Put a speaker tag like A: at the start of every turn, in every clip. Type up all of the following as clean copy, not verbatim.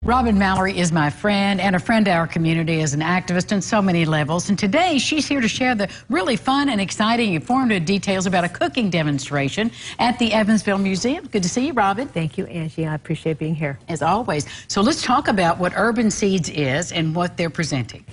A: Robin Mallory is my friend and a friend to our community as an activist on so many levels. And today she's here to share the really fun and exciting informative details about a cooking demonstration at the Evansville Museum. Good to see you, Robin.
B: Thank you, Angie. I appreciate being here.
A: As always. So let's talk about what Urban Seeds is and what they're presenting.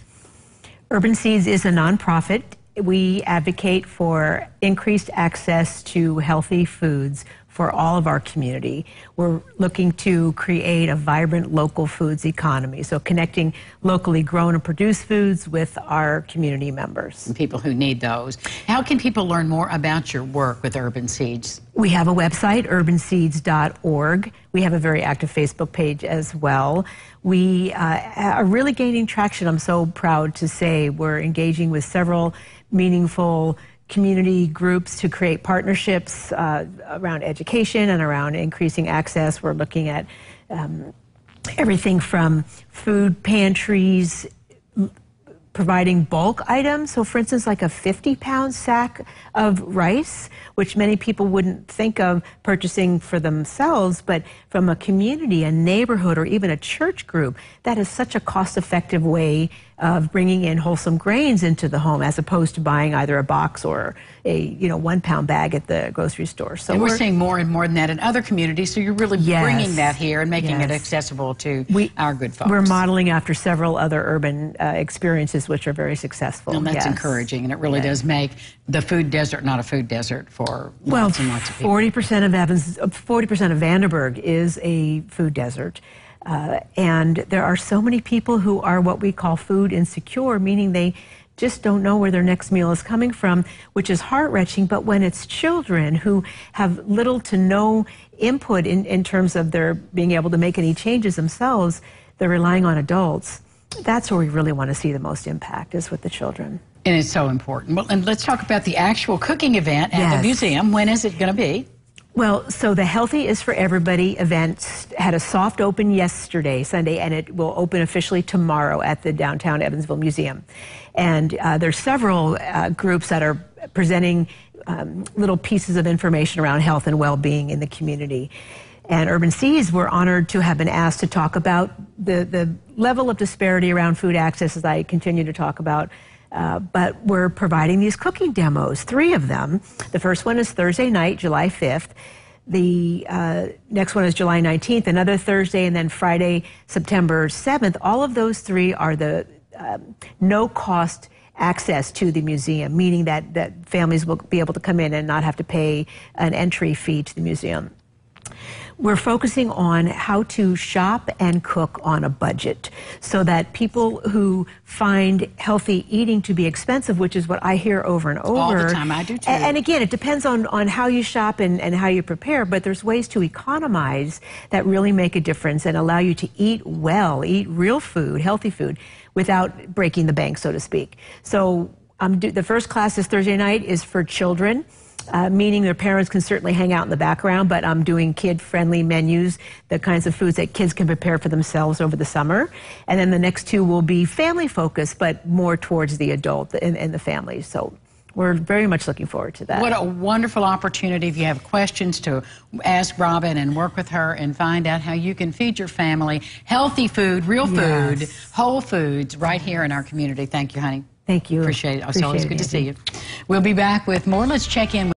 B: Urban Seeds is a nonprofit. We advocate for increased access to healthy foods for all of our community. We're looking to create a vibrant local foods economy, so connecting locally grown and produced foods with our community members.
A: And people who need those. How can people learn more about your work with Urban Seeds?
B: We have a website, urbanseeds.org. We have a very active Facebook page as well. We are really gaining traction. I'm so proud to say we're engaging with several meaningful community groups to create partnerships around education and around increasing access. We're looking at everything from food pantries, providing bulk items. So for instance, like a 50-pound sack of rice, which many people wouldn't think of purchasing for themselves, but from a community, a neighborhood, or even a church group, that is such a cost-effective way of bringing in wholesome grains into the home, as opposed to buying either a box or a 1-pound bag at the grocery store. So
A: and we're seeing more and more than that in other communities, so you're really bringing that here and making it accessible to our good folks.
B: We're modeling after several other urban experiences which are very successful.
A: And that's encouraging, and it really does make the food desert not a food desert for lots and lots of people.
B: 40% of Vandenberg is a food desert. And there are so many people who are what we call food insecure, meaning they just don't know where their next meal is coming from, which is heart-wrenching. But when it's children who have little to no input in terms of their being able to make any changes themselves, they're relying on adults. That's where we really want to see the most impact, is with the children.
A: And it's so important. Well, and let's talk about the actual cooking event at the museum. When is it going to be?
B: Well, so the Healthy is for Everybody event had a soft open yesterday, Sunday, and it will open officially tomorrow at the downtown Evansville Museum. And there's several groups that are presenting little pieces of information around health and well-being in the community. And Urban Seeds, we're honored to have been asked to talk about the level of disparity around food access, as I continue to talk about. But we're providing these cooking demos, 3 of them. The first one is Thursday night, July 5th. The next one is July 19th, another Thursday, and then Friday, September 7th. All of those 3 are the no-cost access to the museum, meaning that families will be able to come in and not have to pay an entry fee to the museum. We're focusing on how to shop and cook on a budget, so that people who find healthy eating to be expensive, which is what I hear over and over.
A: All the time, I do too.
B: And again, it depends on how you shop and how you prepare, but there's ways to economize that really make a difference and allow you to eat well, eat real food, healthy food, without breaking the bank, so to speak. So the first class this Thursday night is for children. Meaning their parents can certainly hang out in the background, but I'm doing kid-friendly menus, the kinds of foods that kids can prepare for themselves over the summer. And then the next 2 will be family-focused, but more towards the adult and the family. So we're very much looking forward to that.
A: What a wonderful opportunity. If you have questions, to ask Robin and work with her and find out how you can feed your family healthy food, real food, whole foods right here in our community. Thank you, honey.
B: Thank you.
A: Appreciate it. It's always good to see you. We'll be back with more. Let's check in with